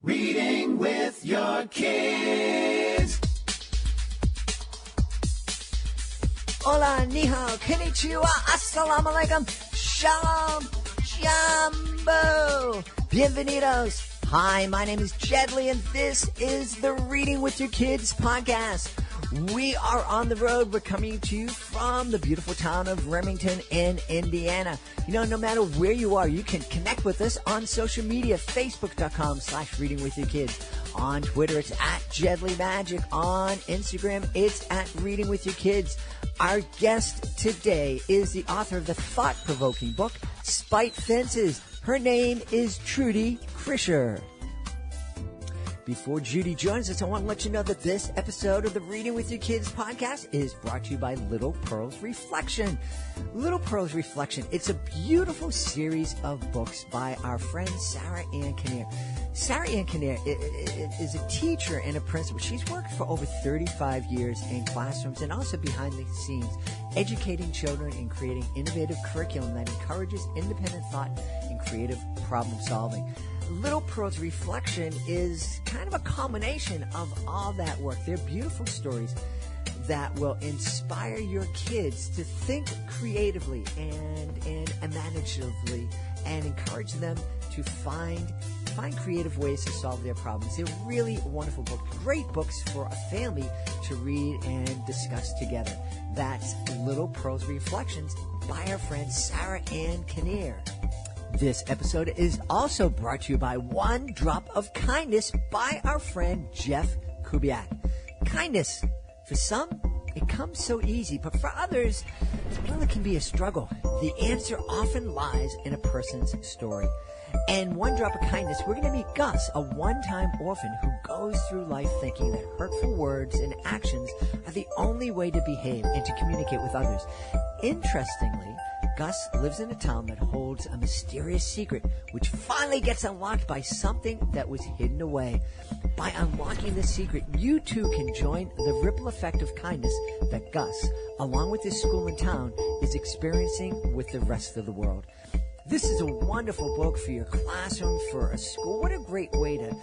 Reading with your kids. Hola, ni hao, konnichiwa, assalamu alaikum, shalom, jambo, bienvenidos. Hi, my name is Jedley, and this is the Reading with Your Kids podcast. We are on the road. We're coming to you from the beautiful town of Remington in Indiana. You know, no matter where you are, you can connect with us on social media, facebook.com/readingwithyourkids. On Twitter, it's at Jedley Magic. On Instagram, it's at Reading with Your Kids. Our guest today is the author of the thought-provoking book, Spite Fences. Her name is Trudy Krisher. Before Judy joins us, I want to let you know that this episode of the Reading with Your Kids podcast is brought to you by Little Pearl's Reflection. Little Pearl's Reflection, it's a beautiful series of books by our friend Sarah Ann Kinnear. Sarah Ann Kinnear is a teacher and a principal. She's worked for over 35 years in classrooms and also behind the scenes, educating children and creating innovative curriculum that encourages independent thought and creative problem solving. Little Pearl's Reflection is kind of a culmination of all that work. They're beautiful stories that will inspire your kids to think creatively and imaginatively and encourage them to find creative ways to solve their problems. They're really wonderful books, great books for a family to read and discuss together. That's Little Pearl's Reflections by our friend Sarah Ann Kinnear. This episode is also brought to you by One Drop of Kindness by our friend Jeff Kubiak. Kindness, for some, it comes so easy, but for others, well, it can be a struggle. The answer often lies in a person's story. And One Drop of Kindness, we're going to meet Gus, a one-time orphan who goes through life thinking that hurtful words and actions are the only way to behave and to communicate with others. Interestingly, Gus lives in a town that holds a mysterious secret, which finally gets unlocked by something that was hidden away. By unlocking this secret, you too can join the ripple effect of kindness that Gus, along with his school and town, is experiencing with the rest of the world. This is a wonderful book for your classroom, for a school. What a great way to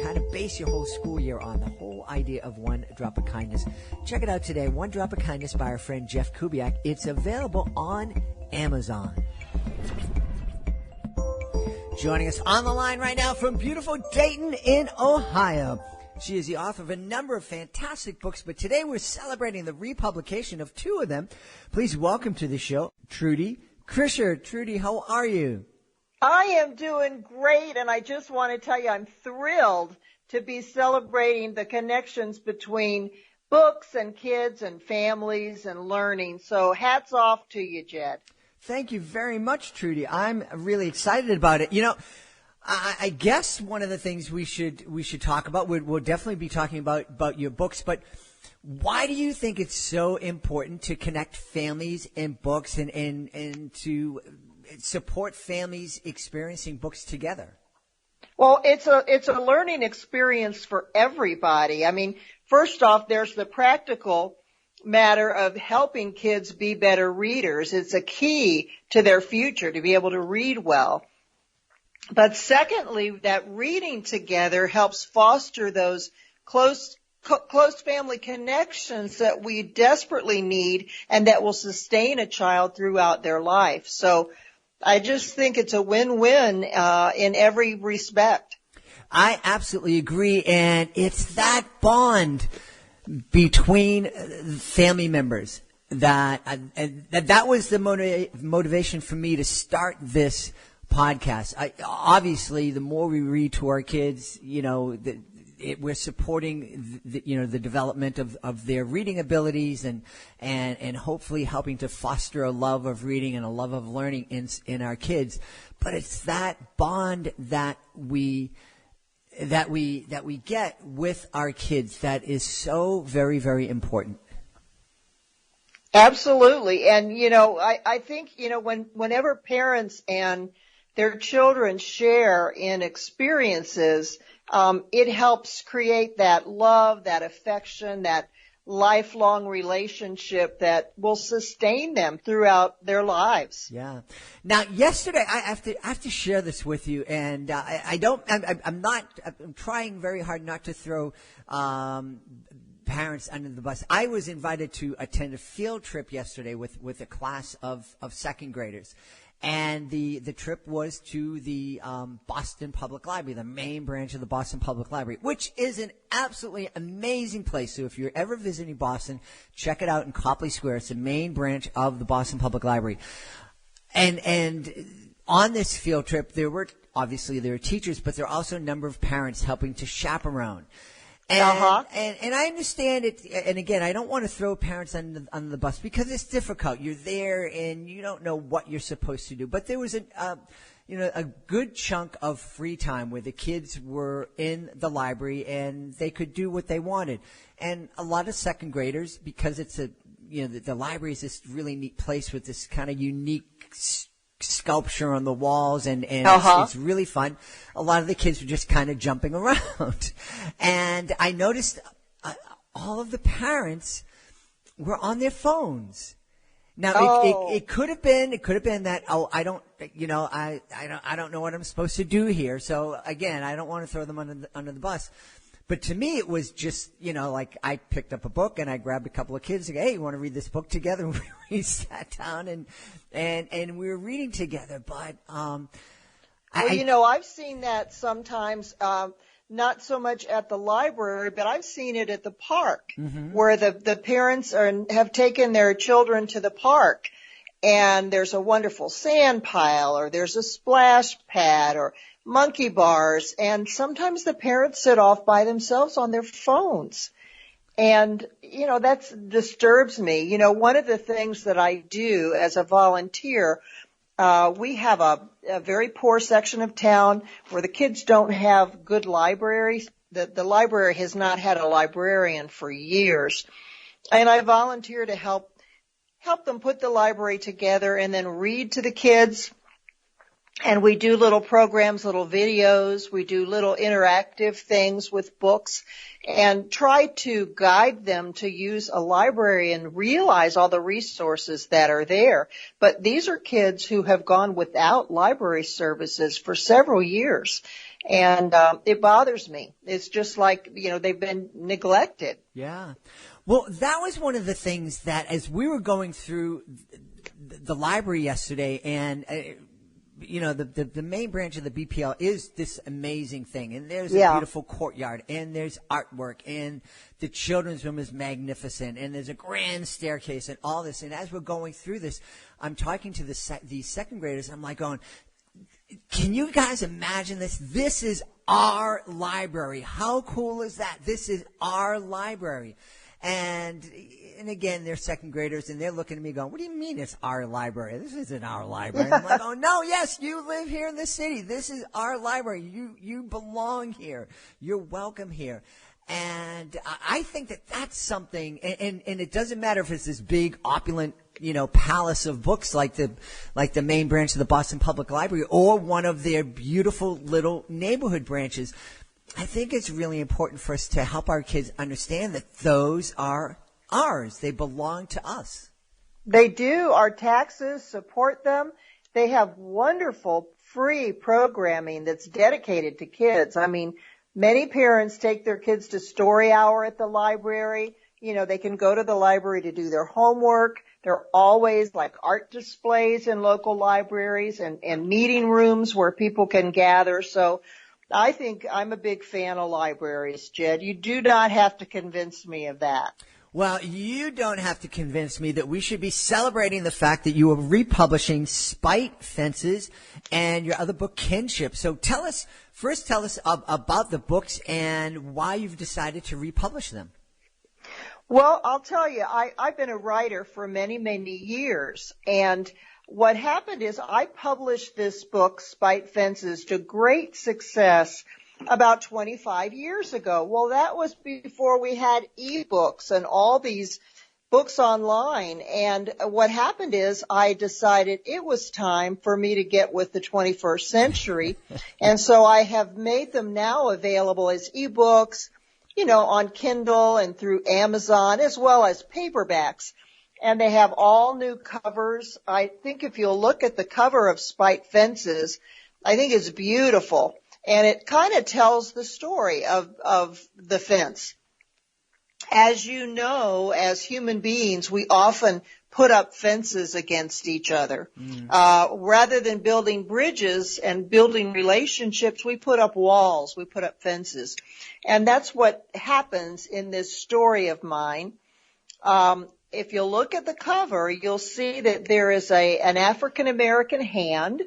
kind of base your whole school year on, the whole idea of One Drop of Kindness. Check it out today, One Drop of Kindness by our friend Jeff Kubiak. It's available on Amazon. Joining us on the line right now from beautiful Dayton in Ohio. She is the author of a number of fantastic books, but today we're celebrating the republication of two of them. Please welcome to the show, Trudy Krisher. Trudy, how are you? I am doing great, and I just want to tell you I'm thrilled to be celebrating the connections between books and kids and families and learning. So hats off to you, Jed. Thank you very much, Trudy. I'm really excited about it. You know, I guess one of the things we should talk about, we'll definitely be talking about your books, but why do you think it's so important to connect families and books and to support families experiencing books together? Well, it's a learning experience for everybody. I mean, first off, there's the practical matter of helping kids be better readers. It's a key to their future to be able to read well. But secondly, that reading together helps foster those close family connections that we desperately need and that will sustain a child throughout their life. So I just think it's a win-win in every respect. I absolutely agree, and it's that bond between family members that was the motivation for me to start this podcast. Obviously, the more we read to our kids, you know, we're supporting the development of their reading abilities and hopefully helping to foster a love of reading and a love of learning in our kids. But it's that bond that we get with our kids that is so very, very important. Absolutely. And, you know, I think, you know, whenever parents and their children share in experiences, it helps create that love, that affection, that lifelong relationship that will sustain them throughout their lives. Yeah. Now, yesterday, I have to share this with you, and I'm trying very hard not to throw parents under the bus. I was invited to attend a field trip yesterday with a class of second graders. And the trip was to the Boston Public Library, the main branch of the Boston Public Library, which is an absolutely amazing place. So if you're ever visiting Boston, check it out in Copley Square. It's the main branch of the Boston Public Library. And on this field trip, there were teachers, but there were also a number of parents helping to chaperone. And I understand it. And again, I don't want to throw parents under the bus because it's difficult. You're there and you don't know what you're supposed to do. But there was a good chunk of free time where the kids were in the library and they could do what they wanted. And a lot of second graders, because it's the library is this really neat place with this kind of unique sculpture on the walls and it's really fun. A lot of the kids were just kind of jumping around. And I noticed all of the parents were on their phones. Now it could have been that, I don't know what I'm supposed to do here. So again, I don't want to throw them under the bus. But to me, it was just, like I picked up a book and I grabbed a couple of kids and hey, you want to read this book together? And we sat down and we were reading together. But, I've seen that sometimes, not so much at the library, but I've seen it at the park where the parents have taken their children to the park and there's a wonderful sand pile or there's a splash pad or monkey bars, and sometimes the parents sit off by themselves on their phones. And, that disturbs me. One of the things that I do as a volunteer, we have a very poor section of town where the kids don't have good libraries. The library has not had a librarian for years. And I volunteer to help them put the library together and then read to the kids. And we do little programs, little videos. We do little interactive things with books and try to guide them to use a library and realize all the resources that are there. But these are kids who have gone without library services for several years. And it bothers me. It's just like, they've been neglected. Yeah. Well, that was one of the things that as we were going through the library yesterday and the main branch of the BPL is this amazing thing. And there's a beautiful courtyard and there's artwork and the children's room is magnificent and there's a grand staircase and all this. And as we're going through this, I'm talking to these second graders. I'm like going, can you guys imagine this? This is our library. How cool is that? This is our library. And again, they're second graders, and they're looking at me going, what do you mean it's our library? This isn't our library. I'm like, oh, no, yes, you live here in the city. This is our library. You belong here. You're welcome here. And I think that that's something, and it doesn't matter if it's this big, opulent, palace of books like the main branch of the Boston Public Library or one of their beautiful little neighborhood branches. I think it's really important for us to help our kids understand that those are ours. They belong to us. They do. Our taxes support them. They have wonderful free programming that's dedicated to kids. I mean, many parents take their kids to story hour at the library. They can go to the library to do their homework. There are always like art displays in local libraries and meeting rooms where people can gather. So I think I'm a big fan of libraries, Jed. You do not have to convince me of that. Well, you don't have to convince me that we should be celebrating the fact that you are republishing Spite Fences and your other book, Kinship. So tell us about the books and why you've decided to republish them. Well, I'll tell you, I've been a writer for many, many years, and what happened is I published this book, Spite Fences, to great success about 25 years ago. Well, that was before we had ebooks and all these books online. And what happened is I decided it was time for me to get with the 21st century. And so I have made them now available as ebooks, on Kindle and through Amazon as well as paperbacks. And they have all new covers. I think if you'll look at the cover of Spite Fences, I think it's beautiful. And it kind of tells the story of the fence. As you know, as human beings, we often put up fences against each other. Rather than building bridges and building relationships, we put up walls, we put up fences. And that's what happens in this story of mine. If you look at the cover, you'll see that there is an African-American hand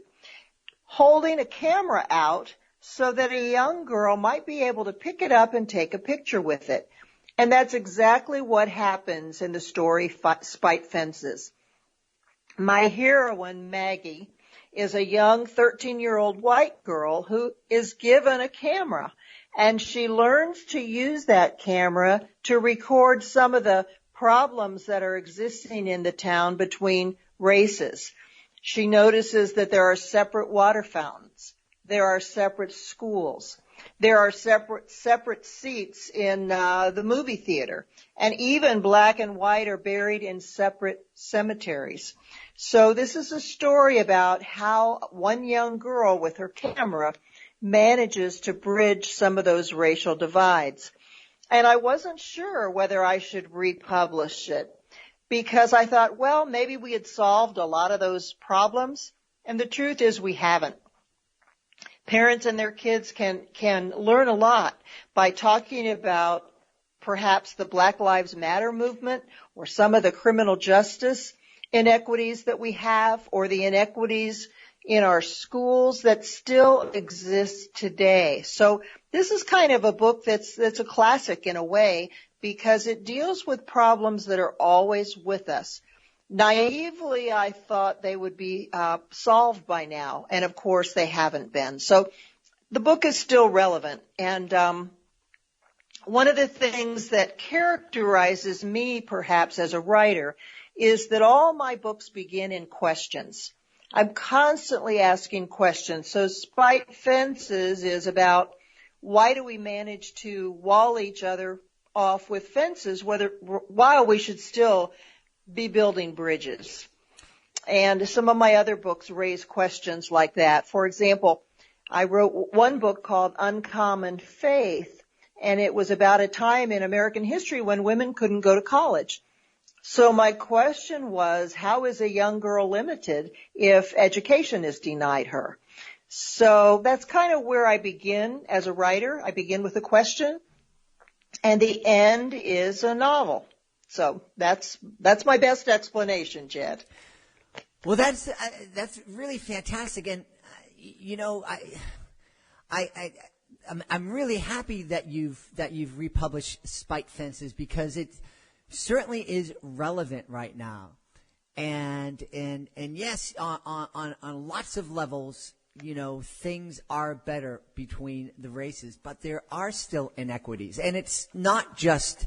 holding a camera out so that a young girl might be able to pick it up and take a picture with it. And that's exactly what happens in the story Spite Fences. My heroine, Maggie, is a young 13-year-old white girl who is given a camera, and she learns to use that camera to record some of the problems that are existing in the town between races. She notices that there are separate water fountains. There are separate schools. There are separate seats in the movie theater. And even black and white are buried in separate cemeteries. So this is a story about how one young girl with her camera manages to bridge some of those racial divides. And I wasn't sure whether I should republish it because I thought, well, maybe we had solved a lot of those problems. And the truth is we haven't. Parents and their kids can learn a lot by talking about perhaps the Black Lives Matter movement or some of the criminal justice inequities that we have or the inequities in our schools that still exist today. So this is kind of a book that's a classic in a way because it deals with problems that are always with us. Naively, I thought they would be solved by now, and of course they haven't been. So the book is still relevant, and one of the things that characterizes me perhaps as a writer is that all my books begin in questions. I'm constantly asking questions. So Spite Fences is about why do we manage to wall each other off with fences while we should still be building bridges. And some of my other books raise questions like that. For example, I wrote one book called Uncommon Faith, and it was about a time in American history when women couldn't go to college. So my question was, how is a young girl limited if education is denied her? So that's kind of where I begin as a writer. I begin with a question, and the end is a novel. So that's my best explanation, Jed. Well, that's really fantastic, and I'm really happy that you've republished Spite Fences because it certainly is relevant right now, and yes, on lots of levels, things are better between the races, but there are still inequities, and it's not just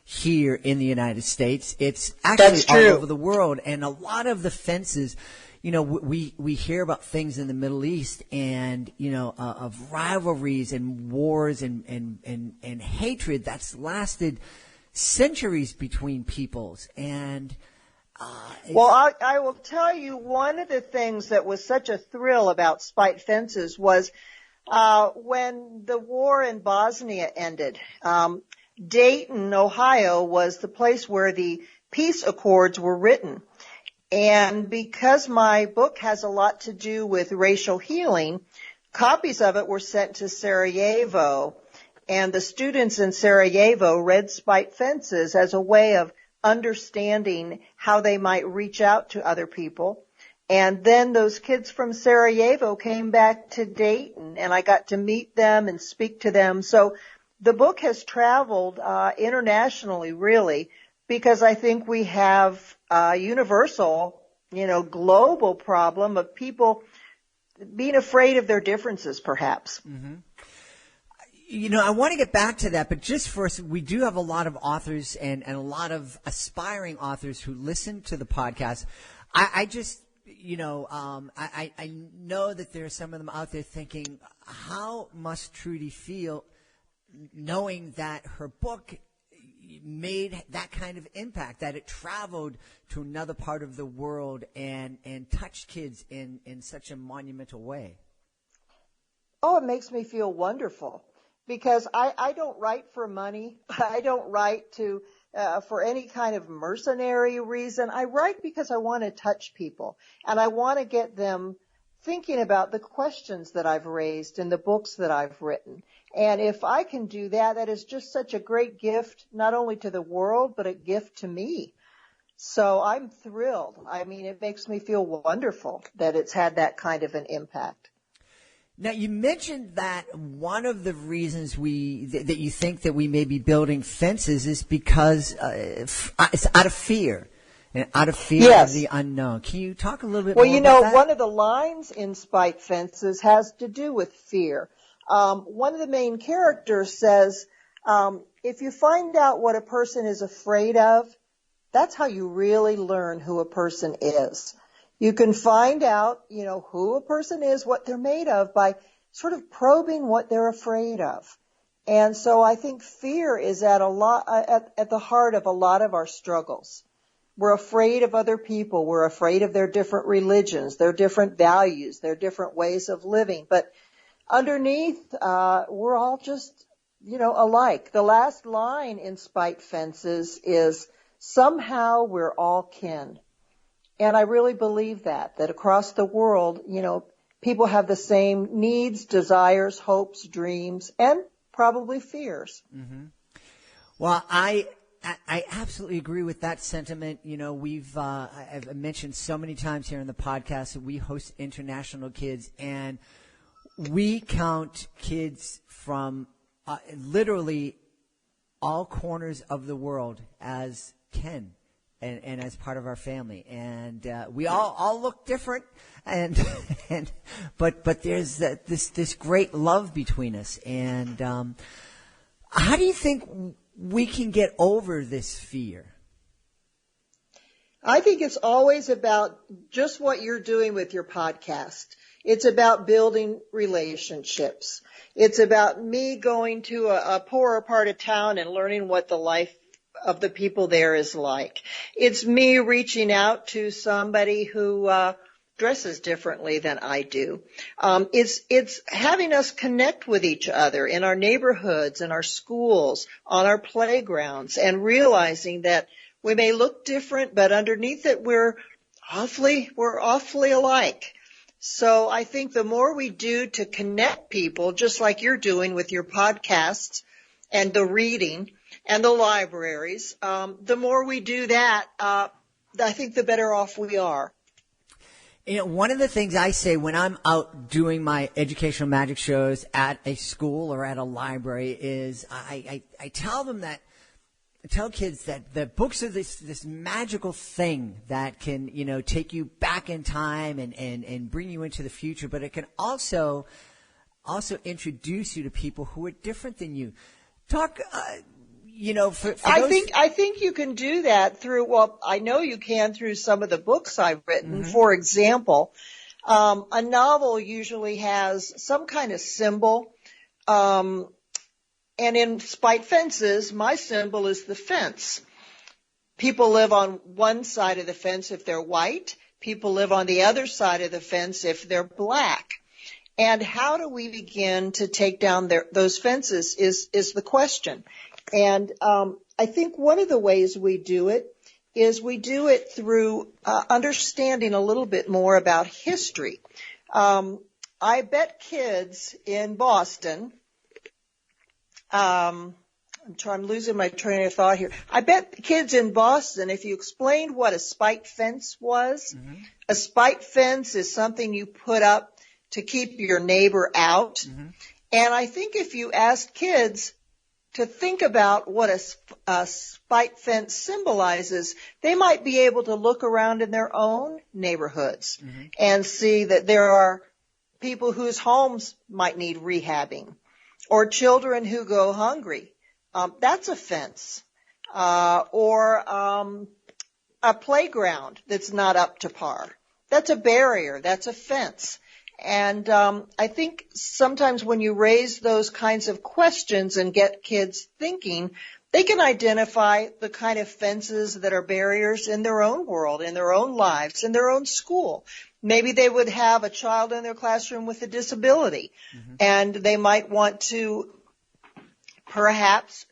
here in the United States. It's actually all over the world. And a lot of the fences, we hear about things in the Middle East and, of rivalries and wars and hatred that's lasted centuries between peoples. And well, I will tell you one of the things that was such a thrill about Spite Fences was when the war in Bosnia ended. Dayton, Ohio, was the place where the peace accords were written. And because my book has a lot to do with racial healing, copies of it were sent to Sarajevo. And the students in Sarajevo read Spite Fences as a way of understanding how they might reach out to other people. And then those kids from Sarajevo came back to Dayton, and I got to meet them and speak to them. So the book has traveled internationally, really, because I think we have a universal, global problem of people being afraid of their differences, perhaps. Mm-hmm. I want to get back to that, but just first, we do have a lot of authors and a lot of aspiring authors who listen to the podcast. I know that there are some of them out there thinking, how must Trudy feel knowing that her book made that kind of impact, that it traveled to another part of the world and touched kids in such a monumental way? Oh, it makes me feel wonderful because I don't write for money. I don't write to for any kind of mercenary reason. I write because I want to touch people and I want to get them thinking about the questions that I've raised in the books that I've written. And if I can do that, that is just such a great gift, not only to the world, but a gift to me. So I'm thrilled. I mean, it makes me feel wonderful that it's had that kind of an impact. Now, you mentioned that one of the reasons that you think that we may be building fences is because it's out of fear. And out of fear Yes. of the unknown. Can you talk a little bit Well, more you about know, that? one of the lines in Spite Fences has to do with fear. One of the main characters says, if you find out what a person is afraid of, that's how you really learn who a person is. You can find out, you know, who a person is, what they're made of by sort of probing what they're afraid of. And so I think fear is at the heart of a lot of our struggles. We're afraid of other people. We're afraid of their different religions, their different values, their different ways of living. But underneath, we're all just, you know, alike. The last line in Spite Fences is, somehow we're all kin. And I really believe that across the world, you know, people have the same needs, desires, hopes, dreams, and probably fears. Mm-hmm. Well, I absolutely agree with that sentiment. You know, I've mentioned so many times here in the podcast that we host International Kids, and we count kids from literally all corners of the world as kin and as part of our family. And we all look different, but there's this great love between us. And how do you think we can get over this fear? I think it's always about just what you're doing with your podcast. It's about building relationships. It's about me going to a poorer part of town and learning what the life of the people there is like. It's me reaching out to somebody who dresses differently than I do. It's having us connect with each other in our neighborhoods, in our schools, on our playgrounds, and realizing that we may look different, but underneath it we're awfully alike. So I think the more we do to connect people, just like you're doing with your podcasts and the reading and the libraries, the more we do that, I think the better off we are. You know, one of the things I say when I'm out doing my educational magic shows at a school or at a library is I tell kids that the books are this magical thing that can, you know, take you back in time and bring you into the future, but it can also introduce you to people who are different than you. Talk, you know, for I those... think you can do that through, well, I know you can through some of the books I've written. Mm-hmm. For example, a novel usually has some kind of symbol, and in Spite Fences, my symbol is the fence. People live on one side of the fence if they're white. People live on the other side of the fence if they're black. And how do we begin to take down those fences is the question. And I think one of the ways we do it is we do it through understanding a little bit more about history. I bet kids in Boston, I'm losing my train of thought here. I bet kids in Boston, if you explained what a spike fence was, mm-hmm. A spike fence is something you put up to keep your neighbor out. Mm-hmm. And I think if you asked kids to think about what a spike fence symbolizes, they might be able to look around in their own neighborhoods mm-hmm. and see that there are people whose homes might need rehabbing, or children who go hungry. That's a fence. Or a playground that's not up to par. That's a barrier. That's a fence. And I think sometimes when you raise those kinds of questions and get kids thinking, they can identify the kind of fences that are barriers in their own world, in their own lives, in their own school. Maybe they would have a child in their classroom with a disability, and they might want to perhaps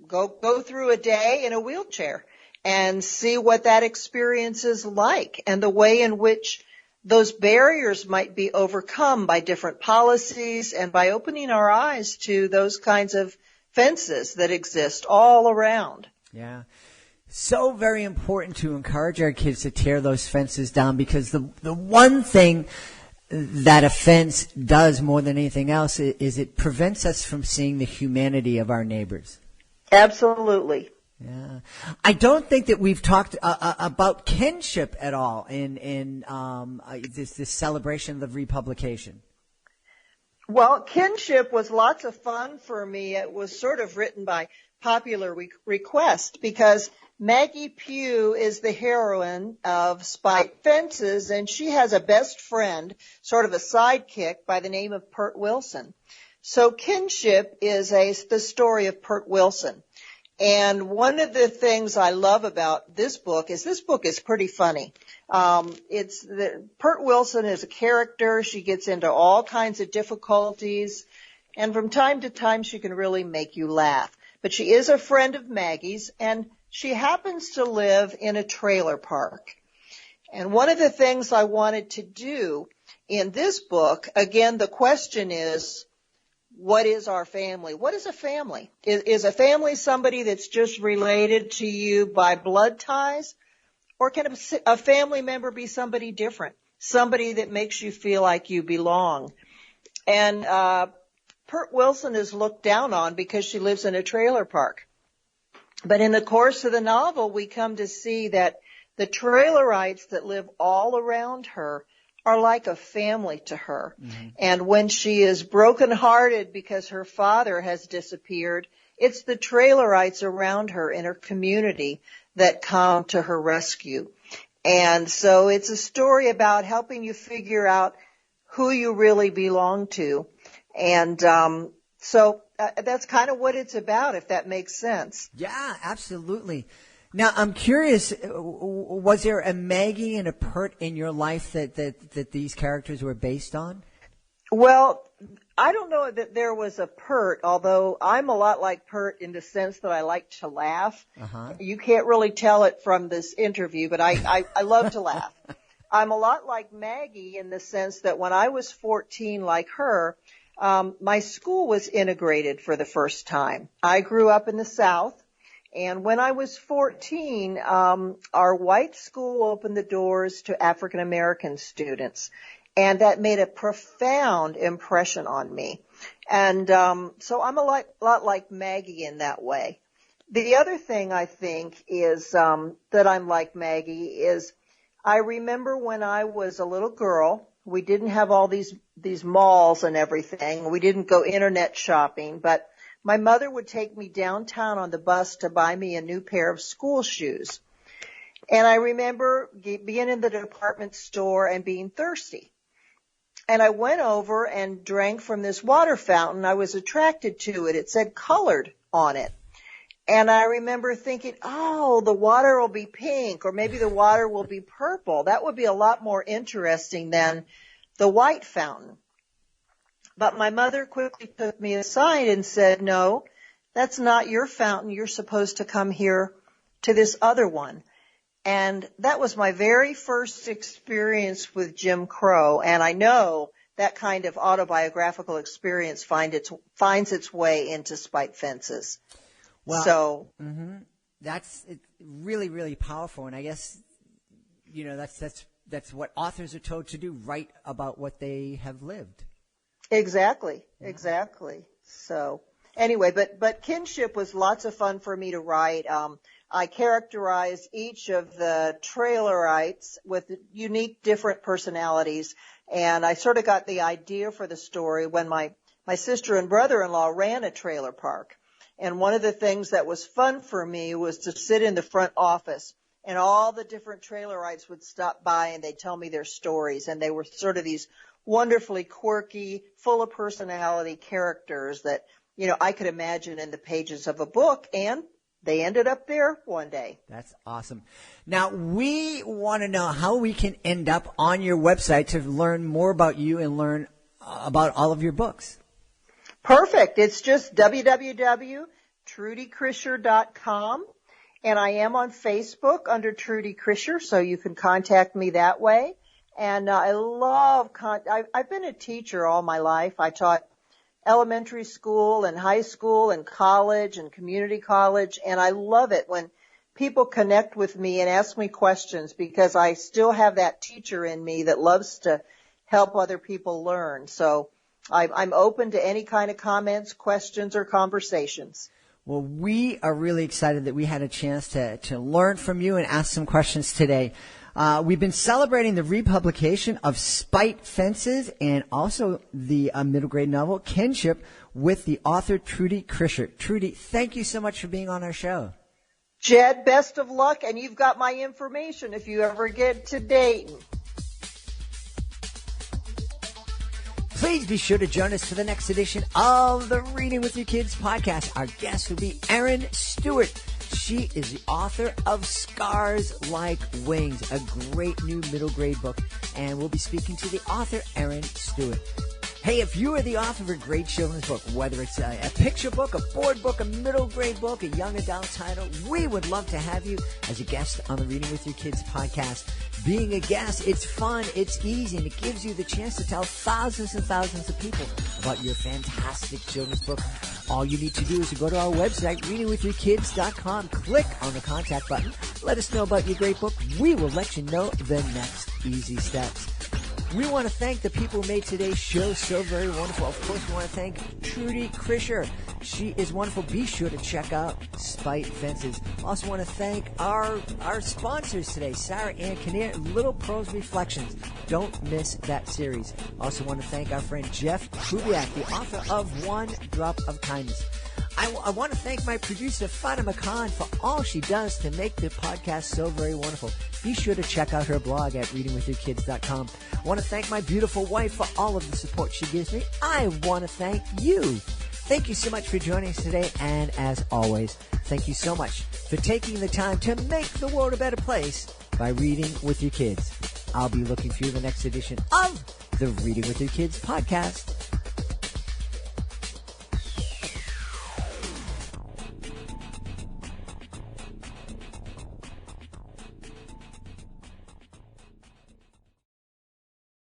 go through a day in a wheelchair and see what that experience is like, and the way in which those barriers might be overcome by different policies and by opening our eyes to those kinds of fences that exist all around. Yeah. So very important to encourage our kids to tear those fences down, because the one thing that a fence does more than anything else is it prevents us from seeing the humanity of our neighbors. Absolutely. Yeah, I don't think that we've talked about kinship at all in this celebration of republication. Well, kinship was lots of fun for me. It was sort of written by popular request, because Maggie Pugh is the heroine of Spite Fences, and she has a best friend, sort of a sidekick, by the name of Pert Wilson. So kinship is the story of Pert Wilson. And one of the things I love about this book is pretty funny. Pert Wilson is a character. She gets into all kinds of difficulties, and from time to time she can really make you laugh. But she is a friend of Maggie's, and she happens to live in a trailer park. And one of the things I wanted to do in this book, again, the question is, what is our family? What is a family? Is a family somebody that's just related to you by blood ties? Or can a family member be somebody different? Somebody that makes you feel like you belong? And Pert Wilson is looked down on because she lives in a trailer park. But in the course of the novel, we come to see that the trailerites that live all around her are like a family to her. Mm-hmm. And when she is brokenhearted because her father has disappeared, it's the trailerites around her in her community that come to her rescue. And so it's a story about helping you figure out who you really belong to. And so that's kind of what it's about, if that makes sense. Yeah, absolutely. Now, I'm curious, was there a Maggie and a Pert in your life that these characters were based on? Well, I don't know that there was a Pert, although I'm a lot like Pert in the sense that I like to laugh. Uh-huh. You can't really tell it from this interview, but I love to laugh. I'm a lot like Maggie in the sense that when I was 14, like her, my school was integrated for the first time. I grew up in the South. And when I was 14, our white school opened the doors to African American students, and that made a profound impression on me. And so I'm a lot like Maggie in that way. The other thing I think is that I'm like Maggie is I remember when I was a little girl, we didn't have all these malls and everything. We didn't go internet shopping, but my mother would take me downtown on the bus to buy me a new pair of school shoes. And I remember being in the department store and being thirsty. And I went over and drank from this water fountain. I was attracted to it. It said colored on it. And I remember thinking, oh, the water will be pink, or maybe the water will be purple. That would be a lot more interesting than the white fountain. But my mother quickly took me aside and said, no, that's not your fountain. You're supposed to come here to this other one. And that was my very first experience with Jim Crow. And I know that kind of autobiographical experience finds its way into Spite Fences. Well, so that's really, really powerful. And I guess, that's what authors are told to do, write about what they have lived. Exactly. So anyway, but kinship was lots of fun for me to write. I characterized each of the trailerites with unique, different personalities, and I sort of got the idea for the story when my sister and brother-in-law ran a trailer park. And one of the things that was fun for me was to sit in the front office, and all the different trailerites would stop by and they'd tell me their stories, and they were sort of these wonderfully quirky, full of personality characters that, I could imagine in the pages of a book, and they ended up there one day. That's awesome. Now, we want to know how we can end up on your website to learn more about you and learn about all of your books. Perfect. It's just www.trudykrisher.com. And I am on Facebook under Trudy Krisher, so you can contact me that way. And I love, I've been a teacher all my life. I taught elementary school and high school and college and community college, and I love it when people connect with me and ask me questions, because I still have that teacher in me that loves to help other people learn. So I'm open to any kind of comments, questions, or conversations. Well, we are really excited that we had a chance to learn from you and ask some questions today. We've been celebrating the republication of Spite Fences and also the middle grade novel Kinship with the author Trudy Krisher. Trudy, thank you so much for being on our show. Jed, best of luck, and you've got my information if you ever get to Dayton. Please be sure to join us for the next edition of the Reading with Your Kids podcast. Our guest will be Erin Stewart. She is the author of Scars Like Wings, a great new middle grade book. And we'll be speaking to the author, Erin Stewart. Hey, if you are the author of a great children's book, whether it's a picture book, a board book, a middle grade book, a young adult title, we would love to have you as a guest on the Reading with Your Kids podcast. Being a guest, it's fun, it's easy, and it gives you the chance to tell thousands and thousands of people about your fantastic children's book. All you need to do is to go to our website, readingwithyourkids.com, click on the contact button, let us know about your great book. We will let you know the next easy steps. We want to thank the people who made today's show so very wonderful. Of course, we want to thank Trudy Krisher. She is wonderful. Be sure to check out Spite Fences. Also want to thank our sponsors today, Sarah Ann Kinnear, Little Prose Reflections. Don't miss that series. Also want to thank our friend Jeff Kubiak, the author of One Drop of Kindness. I want to thank my producer, Fatima Khan, for all she does to make the podcast so very wonderful. Be sure to check out her blog at readingwithyourkids.com. I want to thank my beautiful wife for all of the support she gives me. I want to thank you. Thank you so much for joining us today. And as always, thank you so much for taking the time to make the world a better place by reading with your kids. I'll be looking for you in the next edition of the Reading with Your Kids podcast.